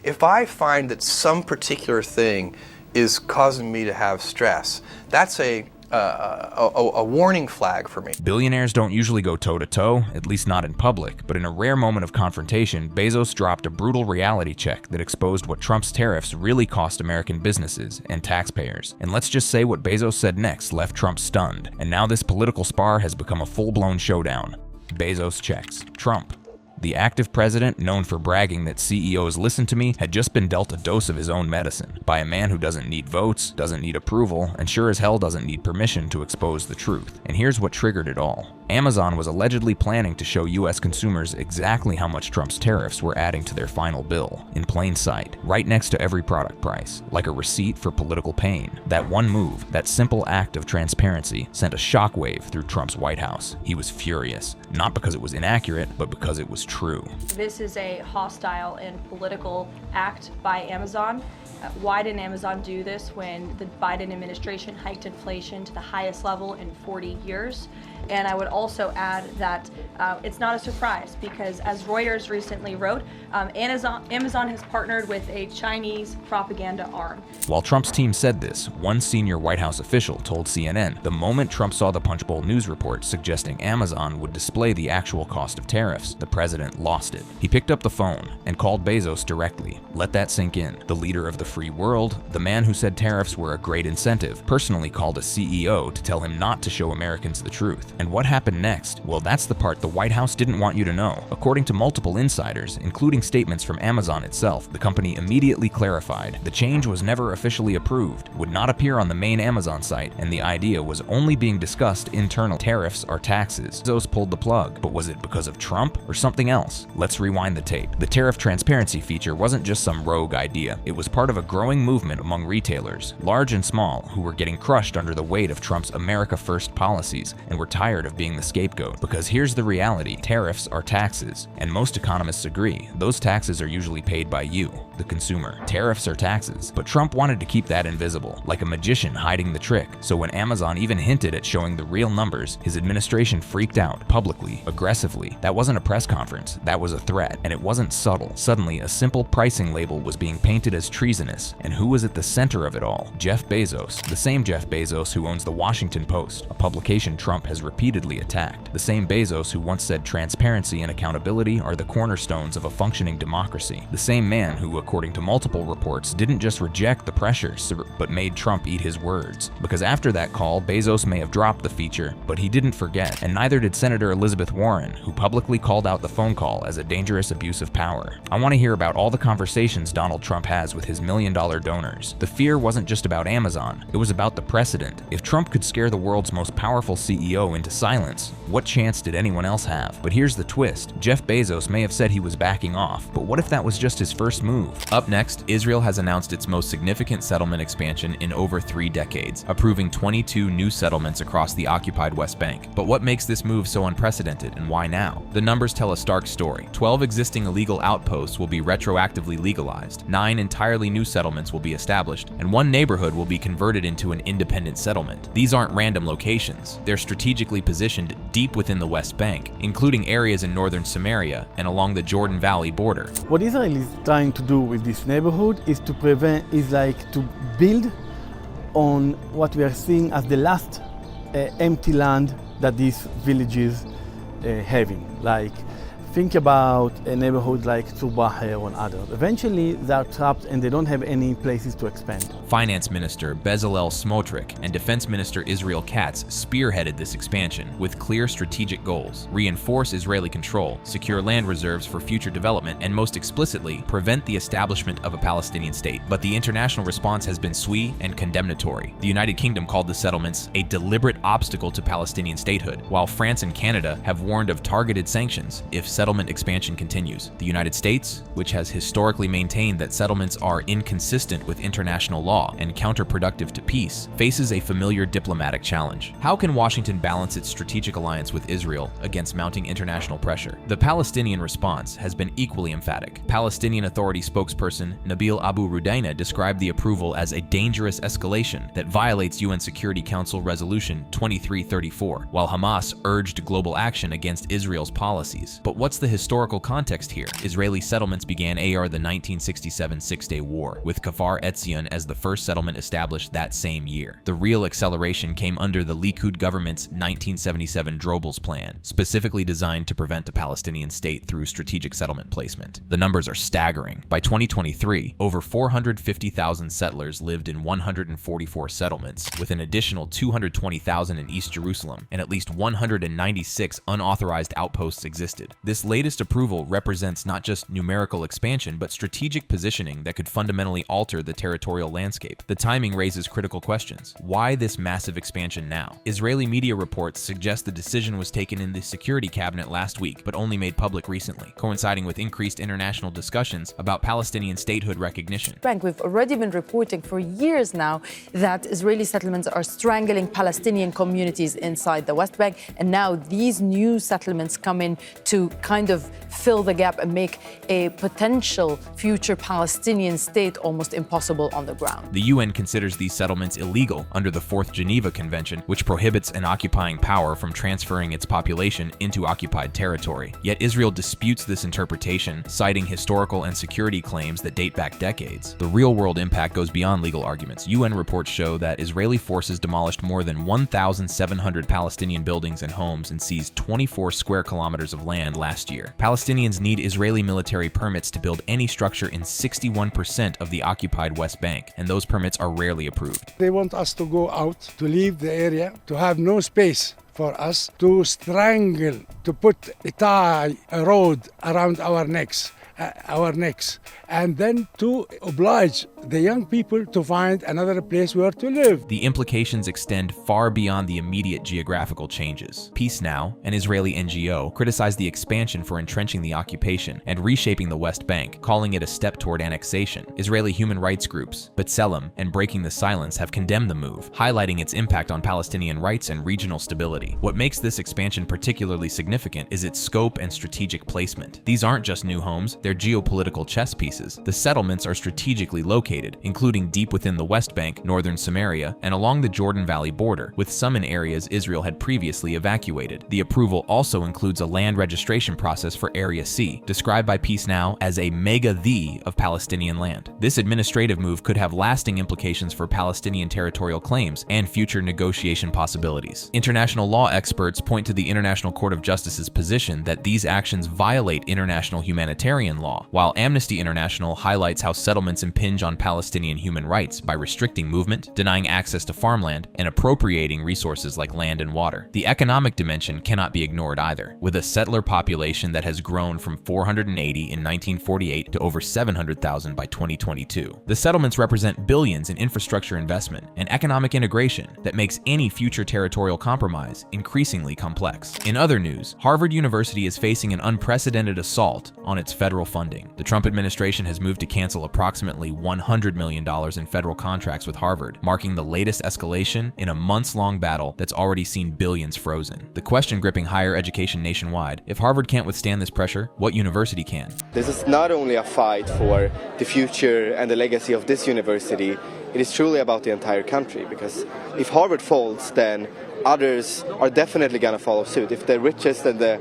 If I find that some particular thing is causing me to have stress, that's a warning flag for me. Billionaires don't usually go toe-to-toe, at least not in public, but in a rare moment of confrontation, Bezos dropped a brutal reality check that exposed what Trump's tariffs really cost American businesses and taxpayers. And let's just say what Bezos said next left Trump stunned, and now this political spar has become a full-blown showdown. Bezos checks. Trump, the active president, known for bragging that CEOs listen to me, had just been dealt a dose of his own medicine by a man who doesn't need votes, doesn't need approval, and sure as hell doesn't need permission to expose the truth. And here's what triggered it all. Amazon was allegedly planning to show US consumers exactly how much Trump's tariffs were adding to their final bill, in plain sight, right next to every product price, like a receipt for political pain. That one move, that simple act of transparency, sent a shockwave through Trump's White House. He was furious, not because it was inaccurate, but because it was true. This is a hostile and political act by Amazon. Why didn't Amazon do this when the Biden administration hiked inflation to the highest level in 40 years? And I would also add that it's not a surprise because, as Reuters recently wrote, Amazon has partnered with a Chinese propaganda arm. While Trump's team said this, one senior White House official told CNN the moment Trump saw the Punchbowl news report suggesting Amazon would display the actual cost of tariffs, the president lost it. He picked up the phone and called Bezos directly. Let that sink in. The leader of the free world, the man who said tariffs were a great incentive, personally called a CEO to tell him not to show Americans the truth. And what happened next? Well, that's the part the White House didn't want you to know. According to multiple insiders, including statements from Amazon itself, the company immediately clarified the change was never officially approved, would not appear on the main Amazon site, and the idea was only being discussed internal. Tariffs are taxes. Bezos pulled the plug, but was it because of Trump or something else? Let's rewind the tape. The tariff transparency feature wasn't just some rogue idea. It was part of a growing movement among retailers, large and small, who were getting crushed under the weight of Trump's America First policies and were tired of being the scapegoat. Because here's the reality, tariffs are taxes, and most economists agree, those taxes are usually paid by you, the consumer. Tariffs are taxes, but Trump wanted to keep that invisible, like a magician hiding the trick. So when Amazon even hinted at showing the real numbers, his administration freaked out, publicly, aggressively. That wasn't a press conference, that was a threat, and it wasn't subtle. Suddenly, a simple pricing label was being painted as treasonous, and who was at the center of it all? Jeff Bezos, the same Jeff Bezos who owns the Washington Post, a publication Trump has repeatedly attacked. The same Bezos who once said transparency and accountability are the cornerstones of a functioning democracy. The same man who, according to multiple reports, didn't just reject the pressures, but made Trump eat his words. Because after that call, Bezos may have dropped the feature, but he didn't forget, and neither did Senator Elizabeth Warren, who publicly called out the phone call as a dangerous abuse of power. I want to hear about all the conversations Donald Trump has with his million-dollar donors. The fear wasn't just about Amazon, it was about the precedent. If Trump could scare the world's most powerful CEO into silence, what chance did anyone else have? But here's the twist. Jeff Bezos may have said he was backing off, but what if that was just his first move? Up next, Israel has announced its most significant settlement expansion in over 3 decades, approving 22 new settlements across the occupied West Bank. But what makes this move so unprecedented, and why now? The numbers tell a stark story. 12 existing illegal outposts will be retroactively legalized, 9 entirely new settlements will be established, and 1 neighborhood will be converted into an independent settlement. These aren't random locations. They're strategically positioned deep within the West Bank, including areas in northern Samaria and along the Jordan Valley border. What Israel is trying to do with this neighborhood is to build on what we are seeing as the last empty land that these villages having. Like, think about a neighborhood like Tzur or others. Eventually, they are trapped and they don't have any places to expand. Finance Minister Bezalel Smotrich and Defense Minister Israel Katz spearheaded this expansion with clear strategic goals: reinforce Israeli control, secure land reserves for future development, and most explicitly, prevent the establishment of a Palestinian state. But the international response has been sui and condemnatory. The United Kingdom called the settlements a deliberate obstacle to Palestinian statehood, while France and Canada have warned of targeted sanctions if settlement expansion continues. The United States, which has historically maintained that settlements are inconsistent with international law, law and counterproductive to peace, faces a familiar diplomatic challenge. How can Washington balance its strategic alliance with Israel against mounting international pressure? The Palestinian response has been equally emphatic. Palestinian Authority spokesperson Nabil Abu Rudaina described the approval as a dangerous escalation that violates UN Security Council Resolution 2334, while Hamas urged global action against Israel's policies. But what's the historical context here? Israeli settlements began the 1967 Six-Day War, with Kfar Etzion as the first settlement established that same year. The real acceleration came under the Likud government's 1977 Drobles Plan, specifically designed to prevent a Palestinian state through strategic settlement placement. The numbers are staggering. By 2023, over 450,000 settlers lived in 144 settlements, with an additional 220,000 in East Jerusalem, and at least 196 unauthorized outposts existed. This latest approval represents not just numerical expansion, but strategic positioning that could fundamentally alter the territorial landscape. The timing raises critical questions. Why this massive expansion now? Israeli media reports suggest the decision was taken in the Security Cabinet last week, but only made public recently, coinciding with increased international discussions about Palestinian statehood recognition. We've already been reporting for years now that Israeli settlements are strangling Palestinian communities inside the West Bank, and now these new settlements come in to kind of fill the gap and make a potential future Palestinian state almost impossible on the ground. The UN considers these settlements illegal under the Fourth Geneva Convention, which prohibits an occupying power from transferring its population into occupied territory. Yet Israel disputes this interpretation, citing historical and security claims that date back decades. The real-world impact goes beyond legal arguments. UN reports show that Israeli forces demolished more than 1,700 Palestinian buildings and homes and seized 24 square kilometers of land last year. Palestinians need Israeli military permits to build any structure in 61% of the occupied West Bank, and those permits are rarely approved. They want us to go out, to leave the area, to have no space for us, to strangle, to put a tie, a road around our necks, and then to oblige the young people to find another place where to live. The implications extend far beyond the immediate geographical changes. Peace Now, an Israeli NGO, criticized the expansion for entrenching the occupation and reshaping the West Bank, calling it a step toward annexation. Israeli human rights groups, B'Tselem and Breaking the Silence, have condemned the move, highlighting its impact on Palestinian rights and regional stability. What makes this expansion particularly significant is its scope and strategic placement. These aren't just new homes, they're geopolitical chess pieces. The settlements are strategically located, including deep within the West Bank, northern Samaria, and along the Jordan Valley border, with some in areas Israel had previously evacuated. The approval also includes a land registration process for Area C, described by Peace Now as a mega-the of Palestinian land. This administrative move could have lasting implications for Palestinian territorial claims and future negotiation possibilities. International law experts point to the International Court of Justice's position that these actions violate international humanitarian law, while Amnesty International highlights how settlements impinge on Palestinian human rights by restricting movement, denying access to farmland, and appropriating resources like land and water. The economic dimension cannot be ignored either, with a settler population that has grown from 480 in 1948 to over 700,000 by 2022. The settlements represent billions in infrastructure investment and economic integration that makes any future territorial compromise increasingly complex. In other news, Harvard University is facing an unprecedented assault on its federal funding. The Trump administration has moved to cancel approximately $100 million in federal contracts with Harvard, marking the latest escalation in a months-long battle that's already seen billions frozen. The question gripping higher education nationwide: if Harvard can't withstand this pressure, what university can? This is not only a fight for the future and the legacy of this university, it is truly about the entire country, because if Harvard falls, then others are definitely going to follow suit. If the richest and the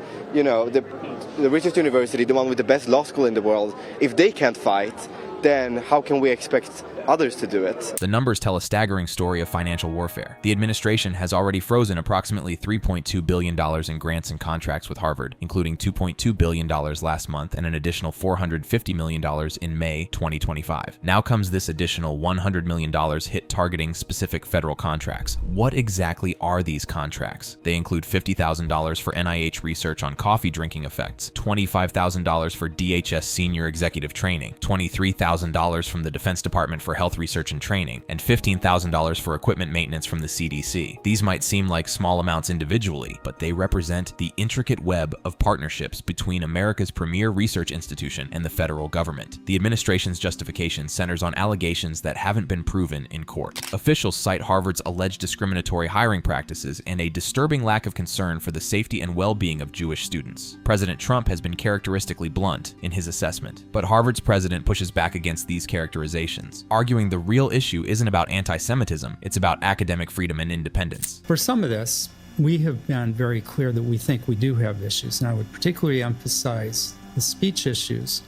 richest university, the one with the best law school in the world, if they can't fight, then how can we expect others to do it? The numbers tell a staggering story of financial warfare. The administration has already frozen approximately $3.2 billion in grants and contracts with Harvard, including $2.2 billion last month and an additional $450 million in May 2025. Now comes this additional $100 million hit targeting specific federal contracts. What exactly are these contracts? They include $50,000 for NIH research on coffee drinking effects, $25,000 for DHS senior executive training, $23,000 $100,000 from the Defense Department for Health Research and Training, and $15,000 for equipment maintenance from the CDC. These might seem like small amounts individually, but they represent the intricate web of partnerships between America's premier research institution and the federal government. The administration's justification centers on allegations that haven't been proven in court. Officials cite Harvard's alleged discriminatory hiring practices and a disturbing lack of concern for the safety and well-being of Jewish students. President Trump has been characteristically blunt in his assessment, but Harvard's president pushes back against these characterizations, arguing the real issue isn't about anti-Semitism, it's about academic freedom and independence. For some of this, we have been very clear that we think we do have issues, and I would particularly emphasize the speech issues.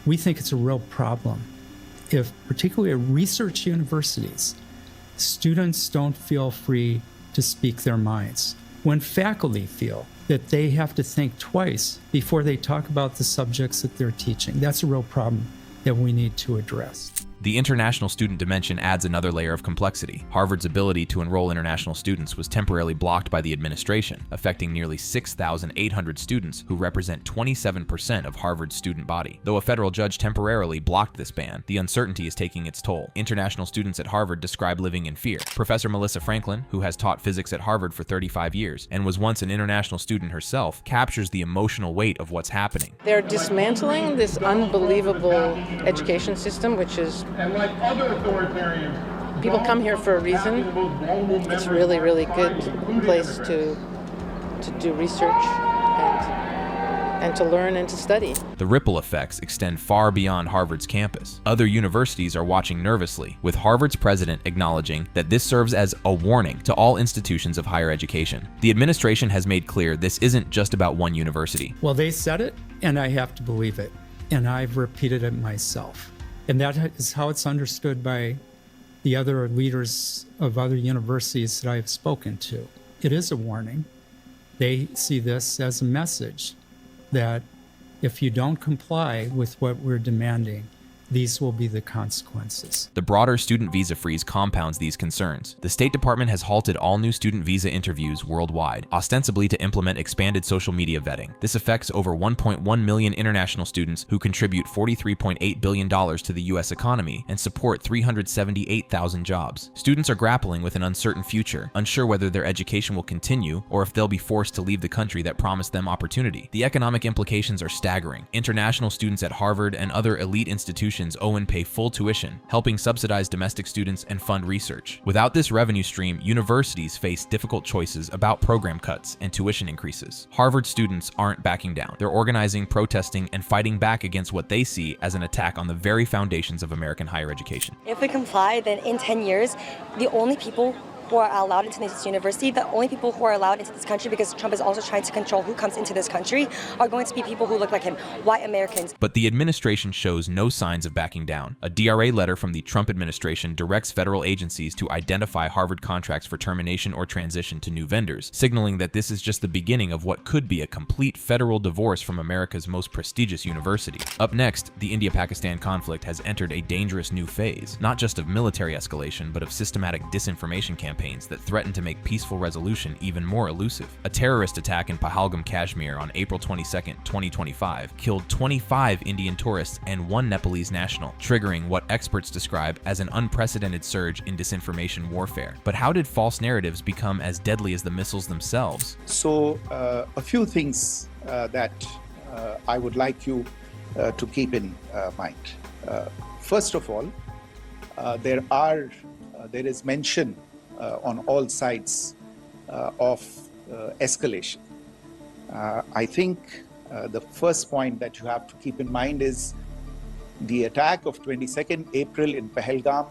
We think it's a real problem if, particularly at research universities, students don't feel free to speak their minds. When faculty feel that they have to think twice before they talk about the subjects that they're teaching, that's a real problem that we need to address. The international student dimension adds another layer of complexity. Harvard's ability to enroll international students was temporarily blocked by the administration, affecting nearly 6,800 students who represent 27% of Harvard's student body. Though a federal judge temporarily blocked this ban, the uncertainty is taking its toll. International students at Harvard describe living in fear. Professor Melissa Franklin, who has taught physics at Harvard for 35 years and was once an international student herself, captures the emotional weight of what's happening. They're dismantling this unbelievable education system, which is people come here for a reason. It's a really, really good place to do research and to learn and to study. The ripple effects extend far beyond Harvard's campus. Other universities are watching nervously, with Harvard's president acknowledging that this serves as a warning to all institutions of higher education. The administration has made clear this isn't just about one university. Well, they said it, and I have to believe it, and I've repeated it myself. And that is how it's understood by the other leaders of other universities that I have spoken to. It is a warning. They see this as a message that if you don't comply with what we're demanding, these will be the consequences. The broader student visa freeze compounds these concerns. The State Department has halted all new student visa interviews worldwide, ostensibly to implement expanded social media vetting. This affects over 1.1 million international students who contribute $43.8 billion to the U.S. economy and support 378,000 jobs. Students are grappling with an uncertain future, unsure whether their education will continue or if they'll be forced to leave the country that promised them opportunity. The economic implications are staggering. International students at Harvard and other elite institutions owe and pay full tuition, helping subsidize domestic students and fund research. Without this revenue stream, universities face difficult choices about program cuts and tuition increases. Harvard students aren't backing down. They're organizing, protesting, and fighting back against what they see as an attack on the very foundations of American higher education. If we comply, then in 10 years, the only people who are allowed into this university, the only people who are allowed into this country, because Trump is also trying to control who comes into this country, are going to be people who look like him, white Americans. But the administration shows no signs of backing down. A DRA letter from the Trump administration directs federal agencies to identify Harvard contracts for termination or transition to new vendors, signaling that this is just the beginning of what could be a complete federal divorce from America's most prestigious university. Up next, the India-Pakistan conflict has entered a dangerous new phase, not just of military escalation, but of systematic disinformation campaigns that threaten to make peaceful resolution even more elusive. A terrorist attack in Pahalgam, Kashmir on April 22, 2025 killed 25 Indian tourists and 1 Nepalese national, triggering what experts describe as an unprecedented surge in disinformation warfare. But how did false narratives become as deadly as the missiles themselves? So, a few things that I would like you to keep in mind. First of all, there is mention on all sides of escalation. I think the first point that you have to keep in mind is the attack of 22nd April in Pahalgam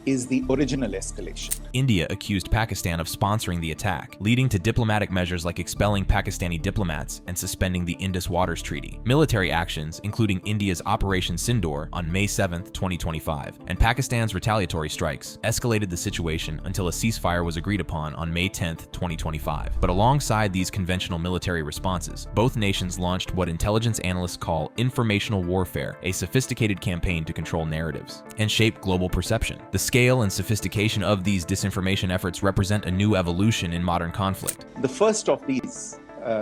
is the original escalation. India accused Pakistan of sponsoring the attack, leading to diplomatic measures like expelling Pakistani diplomats and suspending the Indus Waters Treaty. Military actions, including India's Operation Sindoor on May 7, 2025, and Pakistan's retaliatory strikes, escalated the situation until a ceasefire was agreed upon on May 10, 2025. But alongside these conventional military responses, both nations launched what intelligence analysts call informational warfare, a sophisticated campaign to control narratives and shape global perception. The scale and sophistication of these disinformation efforts represent a new evolution in modern conflict. The first of these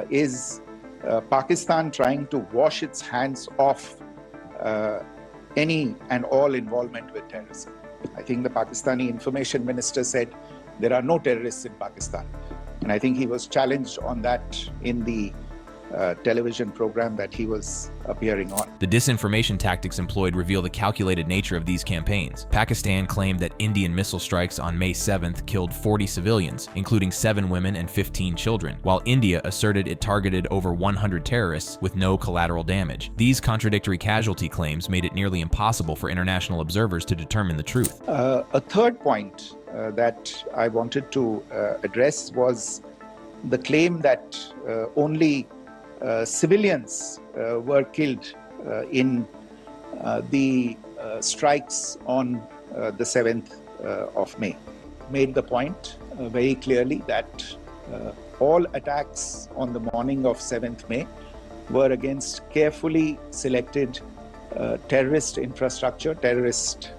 is Pakistan trying to wash its hands off any and all involvement with terrorism. I think the Pakistani information minister said there are no terrorists in Pakistan. And I think he was challenged on that in the television program that he was appearing on. The disinformation tactics employed reveal the calculated nature of these campaigns. Pakistan claimed that Indian missile strikes on May 7th killed 40 civilians, including 7 women and 15 children, while India asserted it targeted over 100 terrorists with no collateral damage. These contradictory casualty claims made it nearly impossible for international observers to determine the truth. A third point that I wanted to address was the claim that only civilians were killed in the strikes on the 7th of May. Made the point very clearly that all attacks on the morning of 7th May were against carefully selected terrorist infrastructure, terrorist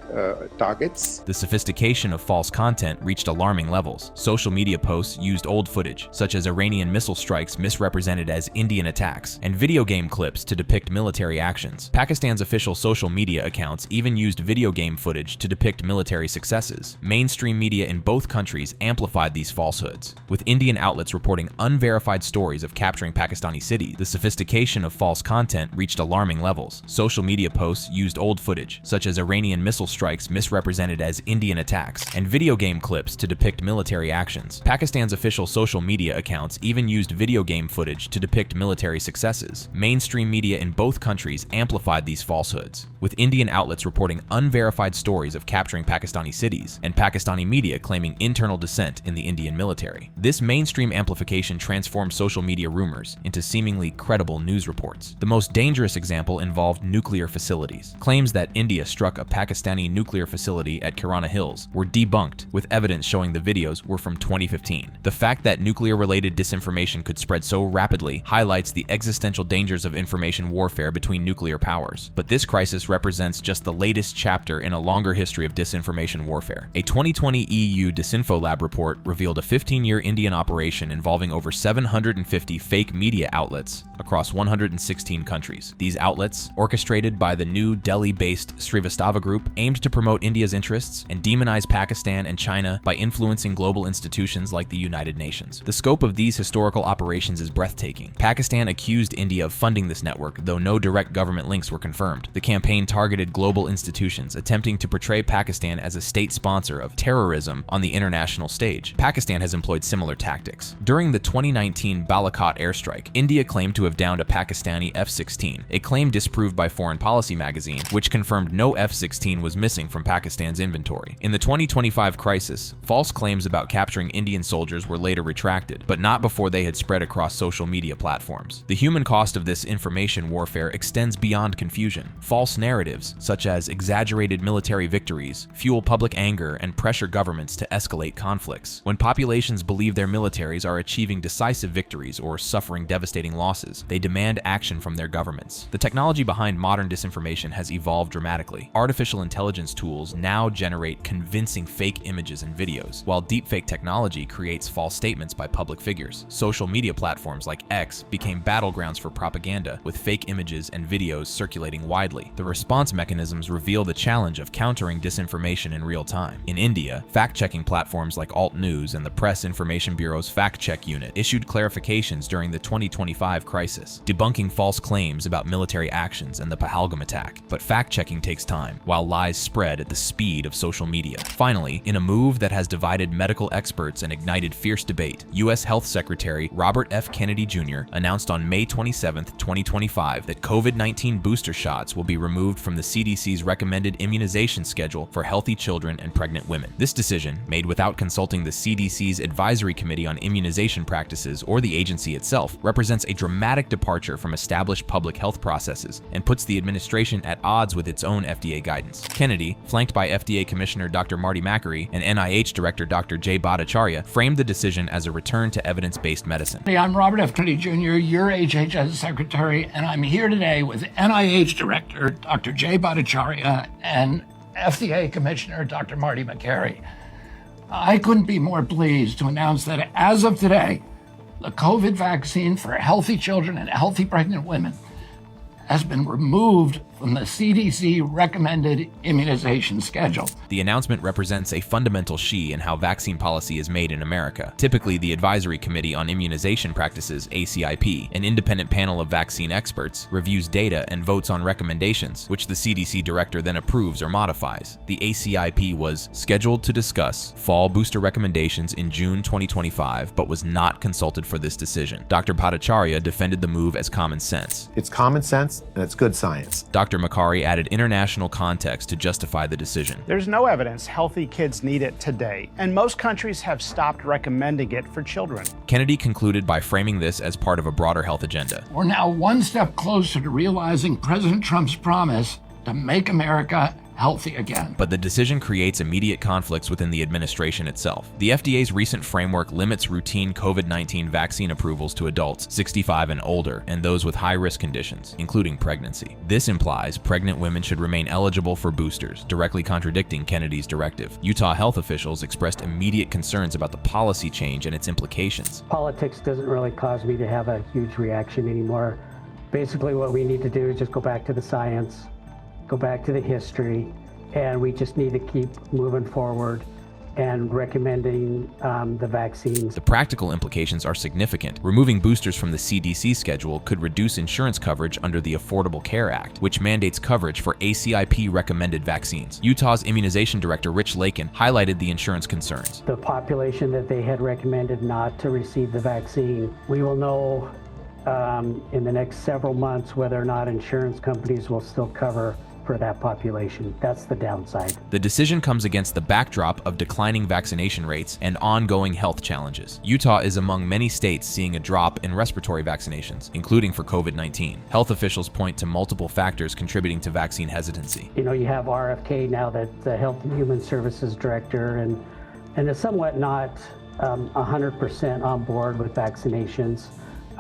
targets. The sophistication of false content reached alarming levels. Social media posts used old footage, such as Iranian missile strikes misrepresented as Indian attacks, and video game clips to depict military actions. Pakistan's official social media accounts even used video game footage to depict military successes. Mainstream media in both countries amplified these falsehoods, with Indian outlets reporting unverified stories of capturing Pakistani cities. The sophistication of false content reached alarming levels. Social media posts used old footage, such as Iranian missile strikes misrepresented as Indian attacks, and video game clips to depict military actions. Pakistan's official social media accounts even used video game footage to depict military successes. Mainstream media in both countries amplified these falsehoods, with Indian outlets reporting unverified stories of capturing Pakistani cities, and Pakistani media claiming internal dissent in the Indian military. This mainstream amplification transformed social media rumors into seemingly credible news reports. The most dangerous example involved nuclear facilities. Claims that India struck a Pakistani nuclear facility at Kirana Hills were debunked, with evidence showing the videos were from 2015. The fact that nuclear-related disinformation could spread so rapidly highlights the existential dangers of information warfare between nuclear powers. But this crisis represents just the latest chapter in a longer history of disinformation warfare. A 2020 EU Disinfolab report revealed a 15-year Indian operation involving over 750 fake media outlets across 116 countries. These outlets, orchestrated by the new Delhi-based Srivastava Group, aimed to promote India's interests and demonize Pakistan and China by influencing global institutions like the United Nations. The scope of these historical operations is breathtaking. Pakistan accused India of funding this network, though no direct government links were confirmed. The campaign targeted global institutions, attempting to portray Pakistan as a state sponsor of terrorism on the international stage. Pakistan has employed similar tactics. During the 2019 Balakot airstrike, India claimed to have downed a Pakistani F-16, a claim disproved by Foreign Policy magazine, which confirmed no F-16 was missing from Pakistan's inventory. In the 2025 crisis, false claims about capturing Indian soldiers were later retracted, but not before they had spread across social media platforms. The human cost of this information warfare extends beyond confusion. False narratives, such as exaggerated military victories, fuel public anger and pressure governments to escalate conflicts. When populations believe their militaries are achieving decisive victories or suffering devastating losses, they demand action from their governments. The technology behind modern disinformation has evolved dramatically. Artificial intelligence tools now generate convincing fake images and videos, while deepfake technology creates false statements by public figures. Social media platforms like X became battlegrounds for propaganda, with fake images and videos circulating widely. The response mechanisms reveal the challenge of countering disinformation in real time. In India, fact-checking platforms like Alt News and the Press Information Bureau's fact-check unit issued clarifications during the 2025 crisis, debunking false claims about military actions and the Pahalgam attack. But fact-checking takes time, while lies spread at the speed of social media. Finally, in a move that has divided medical experts and ignited fierce debate, U.S. Health Secretary Robert F. Kennedy Jr. announced on May 27, 2025 that COVID-19 booster shots will be removed from the CDC's recommended immunization schedule for healthy children and pregnant women. This decision, made without consulting the CDC's Advisory Committee on Immunization Practices or the agency itself, represents a dramatic departure from established public health processes and puts the administration at odds with its own FDA guidance. Kennedy, flanked by FDA Commissioner Dr. Marty Makary and NIH Director Dr. Jay Bhattacharya, framed the decision as a return to evidence-based medicine. I'm Robert F. Kennedy Jr., your HHS Secretary, and I'm here today with NIH Director Dr. Jay Bhattacharya and FDA Commissioner Dr. Marty Makary. I couldn't be more pleased to announce that as of today, the COVID vaccine for healthy children and healthy pregnant women has been removed from the CDC recommended immunization schedule. The announcement represents a fundamental shift in how vaccine policy is made in America. Typically, the Advisory Committee on Immunization Practices, ACIP, an independent panel of vaccine experts, reviews data and votes on recommendations, which the CDC director then approves or modifies. The ACIP was scheduled to discuss fall booster recommendations in June 2025, but was not consulted for this decision. Dr. Bhattacharya defended the move as common sense. It's common sense and it's good science. Dr. Makary added international context to justify the decision. There's no evidence healthy kids need it today, and most countries have stopped recommending it for children. Kennedy concluded by framing this as part of a broader health agenda. We're now one step closer to realizing President Trump's promise to make America healthy again. But the decision creates immediate conflicts within the administration itself. The FDA's recent framework limits routine COVID-19 vaccine approvals to adults 65 and older and those with high-risk conditions, including pregnancy. This implies pregnant women should remain eligible for boosters, directly contradicting Kennedy's directive. Utah health officials expressed immediate concerns about the policy change and its implications. Politics doesn't really cause me to have a huge reaction anymore. Basically, what we need to do is just go back to the science, go back to the history, and we just need to keep moving forward and recommending the vaccines. The practical implications are significant. Removing boosters from the CDC schedule could reduce insurance coverage under the Affordable Care Act, which mandates coverage for ACIP-recommended vaccines. Utah's immunization director, Rich Lakin, highlighted the insurance concerns. The population that they had recommended not to receive the vaccine, we will know in the next several months whether or not insurance companies will still cover for that population. That's the downside. The decision comes against the backdrop of declining vaccination rates and ongoing health challenges. Utah is among many states seeing a drop in respiratory vaccinations, including for COVID-19. Health officials point to multiple factors contributing to vaccine hesitancy. You know, you have RFK now, that the Health and Human Services Director, and is somewhat not 100% on board with vaccinations.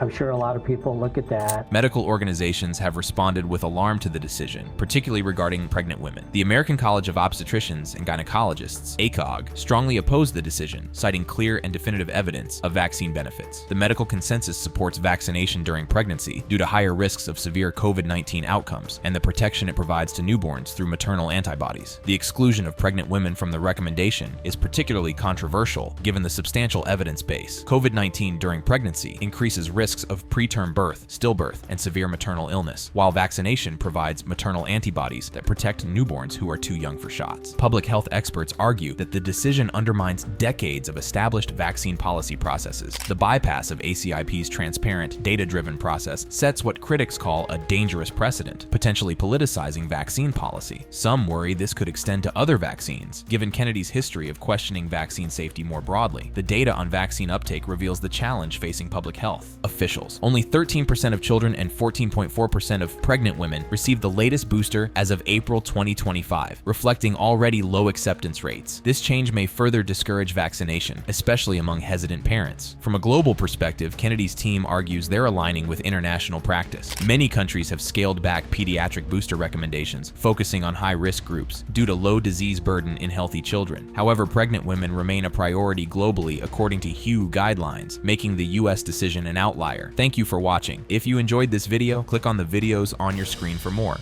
I'm sure a lot of people look at that. Medical organizations have responded with alarm to the decision, particularly regarding pregnant women. The American College of Obstetricians and Gynecologists, ACOG, strongly opposed the decision, citing clear and definitive evidence of vaccine benefits. The medical consensus supports vaccination during pregnancy due to higher risks of severe COVID-19 outcomes and the protection it provides to newborns through maternal antibodies. The exclusion of pregnant women from the recommendation is particularly controversial given the substantial evidence base. COVID-19 during pregnancy increases risks of preterm birth, stillbirth, and severe maternal illness, while vaccination provides maternal antibodies that protect newborns who are too young for shots. Public health experts argue that the decision undermines decades of established vaccine policy processes. The bypass of ACIP's transparent, data-driven process sets what critics call a dangerous precedent, potentially politicizing vaccine policy. Some worry this could extend to other vaccines, given Kennedy's history of questioning vaccine safety more broadly. The data on vaccine uptake reveals the challenge facing public health. Officials. Only 13% of children and 14.4% of pregnant women received the latest booster as of April 2025, reflecting already low acceptance rates. This change may further discourage vaccination, especially among hesitant parents. From a global perspective, Kennedy's team argues they're aligning with international practice. Many countries have scaled back pediatric booster recommendations, focusing on high-risk groups due to low disease burden in healthy children. However, pregnant women remain a priority globally according to WHO guidelines, making the US decision an outlier. Thank you for watching. If you enjoyed this video, click on the videos on your screen for more.